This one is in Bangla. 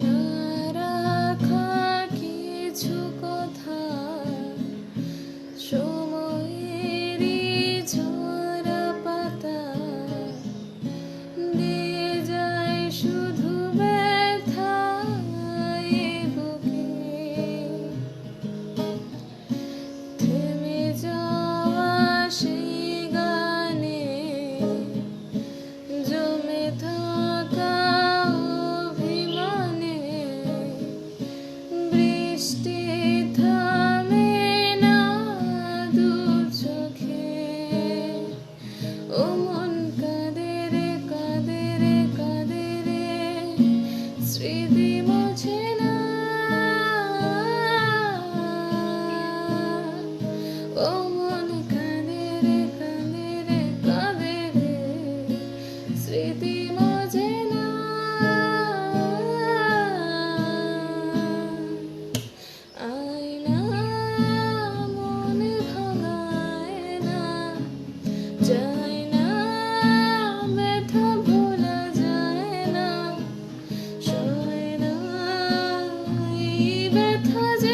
না রাখা কিছু কথা সময়েরই ঝরা পাতা দিয়ে যায় শুধু ব্যথা এ বুকে। থেমে যাওয়া সেই গানে জমে থাকা অভিমানে বৃষ্টি থামে না দু চোখে। ও মন কাঁদে রে কাঁদে রে কাঁদে রে, স্মৃতি মোছে না। ও মন কাঁদে রে কাঁদে রে কাঁদে রে, স্মৃতি মোছে না। আয়না মন ভাঙায় না, যায় না ব্যথা ভোলা যায় না, সয় না এই ব্যথা যে